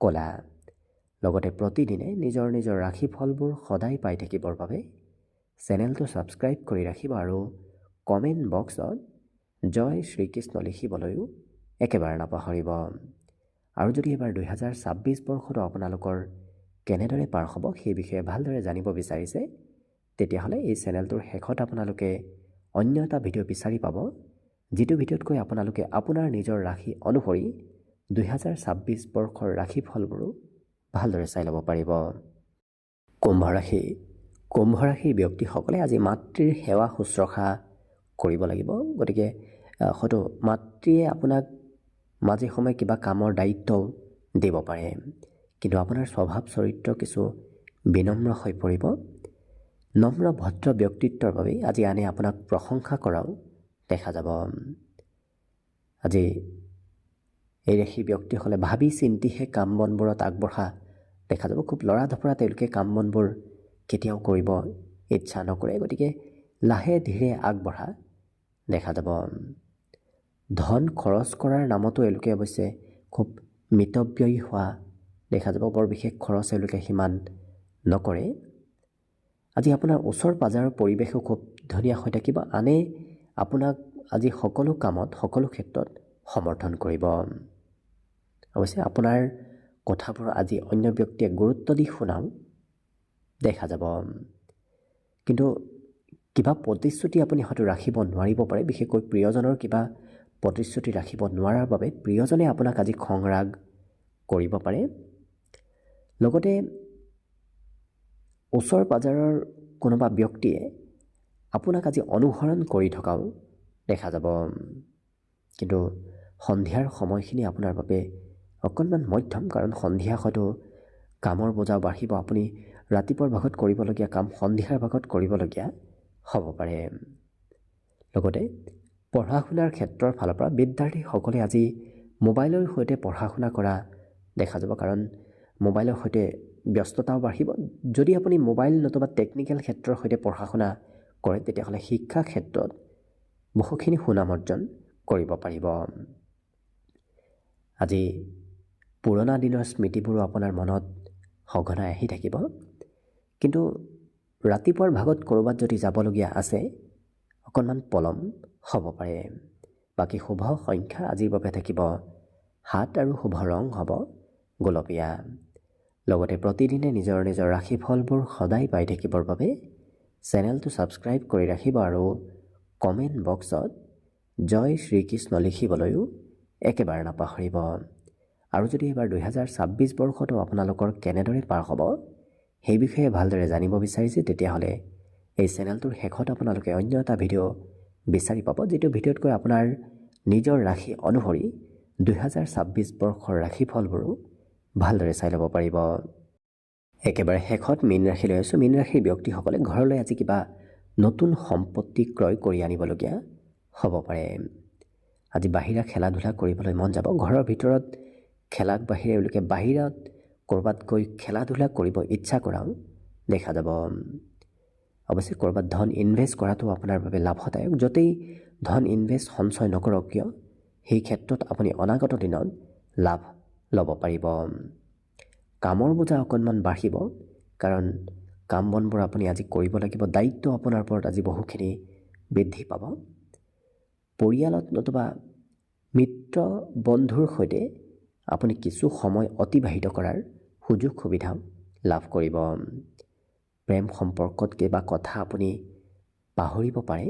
ক'লা। লগতে প্ৰতিদিনে নিজৰ নিজৰ ৰাশিফলবোৰ সদায় পাই থাকিবৰ বাবে চেনেলটো ছাবস্ক্ৰাইব কৰি ৰাখিব আৰু কমেণ্ট বক্সত জয় শ্ৰীকৃষ্ণ লিখিবলৈও একেবাৰে নাপাহৰিব। আৰু যদি এবাৰ 2026 বৰ্ষটো আপোনালোকৰ কেনেদৰে পাৰ হ'ব সেই বিষয়ে ভালদৰে জানিব বিচাৰিছে, তেতিয়াহ'লে এই চেনেলটোৰ শেষত আপোনালোকে অন্য এটা ভিডিঅ' বিচাৰি পাব, যিটো ভিডিঅ'তকৈ আপোনালোকে আপোনাৰ নিজৰ ৰাশি অনুসৰি 2026 বৰ্ষৰ ৰাশিফলবোৰো ভালদৰে চাই ল'ব পাৰিব। কুম্ভ ৰাশি। কুম্ভ ৰাশিৰ ব্যক্তিসকলে আজি মাতৃৰ সেৱা শুশ্ৰূষা কৰিব লাগিব। গতিকে হয়তো মাতৃয়ে আপোনাক মাজে সময়ে কিবা কামৰ দায়িত্ব দিব পাৰে, কিন্তু আপোনাৰ স্বভাৱ চৰিত্ৰ কিছু বিনম্ৰ হৈ পৰিব। নম্ৰ ভদ্ৰ ব্যক্তিত্বৰ বাবে আজি আনে আপোনাক প্ৰশংসা কৰাও দেখা যাব। আজি এই ৰাশিৰ ব্যক্তিসকলে ভাবি চিন্তিহে কাম বনবোৰত আগবঢ়া দেখা যাব। খুব লৰা ধপৰা তেওঁলোকে কাম বনবোৰ কেতিয়াও কৰিব ইচ্ছা নকৰে, গতিকে লাহে ধীৰে আগবঢ়া দেখা যাব। ধন খৰচ কৰাৰ নামতো এওঁলোকে অৱশ্যে খুব মিতব্যয়ী হোৱা দেখা যাব। বৰ বিশেষ খৰচ এওঁলোকে সিমান নকৰে। আজি আপোনাৰ ওচৰ পাজৰৰ পৰিৱেশো খুব ধুনীয়া হৈ থাকিব। আনে আপোনাক আজি সকলো কামত সকলো ক্ষেত্ৰত সমৰ্থন কৰিব। অৱশ্যে আপোনাৰ কথাবোৰ আজি অন্য ব্যক্তিয়ে গুৰুত্ব দি শুনাও দেখা যাব, কিন্তু কিবা প্ৰতিশ্ৰুতি আপুনি হয়তো ৰাখিব নোৱাৰিব পাৰে। বিশেষকৈ প্ৰিয়জনৰ কিবা প্ৰতিশ্ৰুতি ৰাখিব নোৱাৰাৰ বাবে প্ৰিয়জনে আপোনাক আজি খং ৰাগ কৰিব পাৰে। লগতে ওচৰ পাজৰৰ কোনোবা ব্যক্তিয়ে আপোনাক আজি অনুসৰণ কৰি থকাও দেখা যাব, কিন্তু সন্ধিয়াৰ সময়খিনি আপোনাৰ বাবে অকণমান মধ্যম, কাৰণ সন্ধিয়া হয়তো কামৰ বোজাও বাঢ়িব। আপুনি ৰাতিপুৱাৰ ভাগত কৰিবলগীয়া কাম সন্ধিয়াৰ ভাগত কৰিবলগীয়া হ'ব পাৰে। লগতে পঢ়া শুনাৰ ক্ষেত্ৰৰ ফালৰ পৰা বিদ্যাৰ্থীসকলে আজি মোবাইলৰ সৈতে পঢ়া শুনা কৰা দেখা যাব, কাৰণ মোবাইলৰ সৈতে ব্যস্ততাও বাঢ়িব। যদি আপুনি মোবাইল নতুবা টেকনিকেল ক্ষেত্ৰৰ সৈতে পঢ়া শুনা কৰে, তেতিয়াহ'লে শিক্ষা ক্ষেত্ৰত বহুখিনি সুনাম অৰ্জন কৰিব পাৰিব। আজি পুৰণা দিনৰ স্মৃতিবোৰো আপোনাৰ মনত সঘনাই আহি থাকিব, কিন্তু ৰাতিপুৱাৰ ভাগত ক'ৰবাত যদি যাবলগীয়া আছে অকণমান পলম হ'ব পাৰে। বাকী শুভ সংখ্যা আজিৰ বাবে থাকিব 7 আৰু শুভ ৰং হ'ব গোলপীয়া। লগতে প্ৰতিদিনে নিজৰ নিজৰ ৰাশিফলবোৰ সদায় পাই থাকিবৰ বাবে চেনেলটো ছাবস্ক্ৰাইব কৰি ৰাখিব আৰু কমেণ্ট বক্সত জয় শ্ৰীকৃষ্ণ লিখিবলৈও একেবাৰে নাপাহৰিব। আৰু যদি এইবাৰ 2026 বৰ্ষটো আপোনালোকৰ কেনেদৰে পাৰ হ'ব সেই বিষয়ে ভালদৰে জানিব বিচাৰিছে, তেতিয়াহ'লে এই চেনেলটোৰ শেষত আপোনালোকে অন্য এটা ভিডিঅ' বিচাৰি পাব, যিটো ভিডিঅ'তকৈ আপোনাৰ নিজৰ ৰাশি অনুসৰি 2026 বৰ্ষৰ ৰাশিফলবোৰো ভালদৰে চাই ল'ব পাৰিব। একেবাৰে শেষত মীন ৰাশি লৈ আছোঁ। মীন ৰাশিৰ ব্যক্তিসকলে ঘৰলৈ আজি কিবা নতুন সম্পত্তি ক্ৰয় কৰি আনিবলগীয়া হ'ব পাৰে। আজি বাহিৰা খেলা ধূলা কৰিবলৈ মন যাব। ঘৰৰ ভিতৰত খেলাক বাহিৰে এওঁলোকে বাহিৰত ক'ৰবাত গৈ খেলা ধূলা কৰিব ইচ্ছা কৰাও দেখা যাব। অৱশ্যে ক'ৰবাত ধন ইনভেষ্ট কৰাটো আপোনাৰ বাবে লাভদায়ক। য'তেই ধন ইনভেষ্ট সঞ্চয় নকৰক কিয়, সেই ক্ষেত্ৰত আপুনি অনাগত দিনত লাভ ল'ব পাৰিব। কামৰ বোজা অকণমান বাঢ়িব, কাৰণ কাম বনবোৰ আপুনি আজি কৰিব লাগিব। দায়িত্ব আপোনাৰ ওপৰত আজি বহুখিনি বৃদ্ধি পাব। পৰিয়ালত নতুবা মিত্ৰ বন্ধুৰ সৈতে আপুনি কিছু সময় অতিবাহিত কৰাৰ সুযোগ সুবিধাও লাভ কৰিব। প্ৰেম সম্পৰ্কত কিবা কথা আপুনি পাহৰিব পাৰে,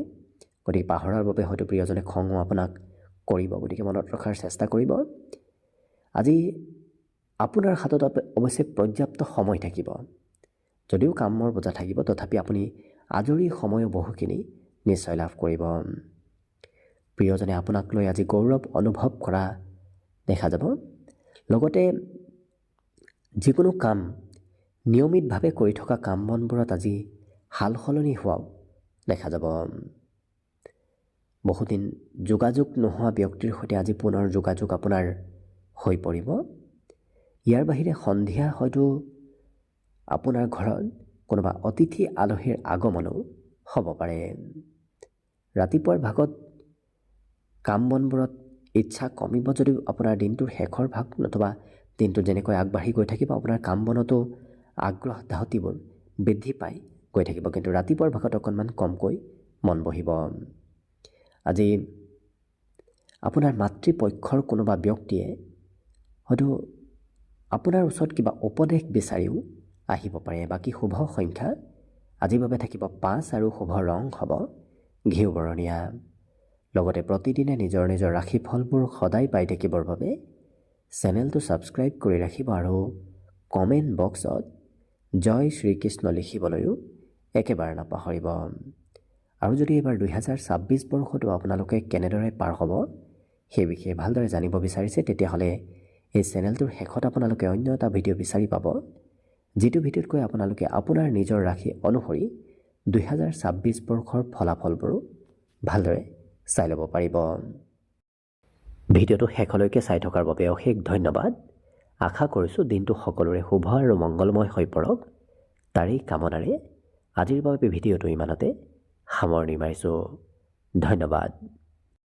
গতিকে পাহৰাৰ বাবে হয়তো প্ৰিয়জনে খঙো আপোনাক কৰিব, গতিকে মনত ৰখাৰ চেষ্টা কৰিব। আজি আপোনাৰ হাতত অৱশ্যে পৰ্যাপ্ত সময় থাকিব। যদিও কামৰ বোজা থাকিব, তথাপি আপুনি আজৰি সময়ো বহুখিনি নিশ্চয় লাভ কৰিব। প্ৰিয়জনে আপোনাক লৈ আজি গৌৰৱ অনুভৱ কৰা দেখা যাব। লগতে যিকোনো কাম নিয়মিতভাৱে কৰি থকা কাম বনবোৰত আজি সাল সলনি হোৱাও দেখা যাব। বহুদিন যোগাযোগ নোহোৱা ব্যক্তিৰ সৈতে আজি পুনৰ যোগাযোগ আপোনাৰ হৈ পৰিব। ইয়াৰ বাহিৰে সন্ধিয়া হয়তো আপোনাৰ ঘৰত কোনোবা অতিথি আলহীৰ আগমনো হ'ব পাৰে। ৰাতিপুৱাৰ ভাগত কাম বনবোৰত ইচ্ছা কমিব, যদিও আপোনাৰ দিনটোৰ শেষৰ ভাগ নতুবা দিনটো যেনেকৈ আগবাঢ়ি গৈ থাকিব, আপোনাৰ কাম বনতো আগ্ৰহ ধাউতিবোৰ বৃদ্ধি পাই গৈ থাকিব, কিন্তু ৰাতিপুৱাৰ ভাগত অকণমান কমকৈ মন বহিব। আজি আপোনাৰ মাতৃপক্ষৰ কোনোবা ব্যক্তিয়ে হয়তো আপোনাৰ ওচৰত কিবা উপদেশ বিচাৰিও আহিব পাৰে। বাকী শুভ সংখ্যা আজিৰ বাবে থাকিব 5 আৰু শুভ ৰং হ'ব ঘিউ বৰণীয়া। লগতে প্ৰতিদিনে নিজৰ নিজৰ ৰাশিফলবোৰ সদায় পাই থাকিবৰ বাবে চেনেলটো ছাবস্ক্ৰাইব কৰি ৰাখিব আৰু কমেণ্ট বক্সত জয় শ্ৰীকৃষ্ণ লিখিবলৈও একেবাৰে নাপাহৰিব। আৰু যদি এইবাৰ 2026 বৰ্ষটো আপোনালোকে কেনেদৰে পাৰ হ'ব সেই বিষয়ে ভালদৰে জানিব বিচাৰিছে, তেতিয়াহ'লে এই চেনেলটোৰ শেষত আপোনালোকে অন্য এটা ভিডিঅ' বিচাৰি পাব, যিটো ভিডিঅ'তকৈ আপোনালোকে আপোনাৰ নিজৰ ৰাশি অনুসৰি 2026 বৰ্ষৰ ফলাফলবোৰো ভালদৰে চাই ল'ব পাৰিব। ভিডিঅ'টো শেষলৈকে চাই থকাৰ বাবে অশেষ ধন্যবাদ। আশা কৰিছোঁ দিনটো সকলোৰে শুভ আৰু মংগলময় হৈ পৰক, তাৰেই কামনাৰে আজিৰ বাবে ভিডিঅ'টো ইমানতে সামৰণি মাৰিছোঁ। ধন্যবাদ।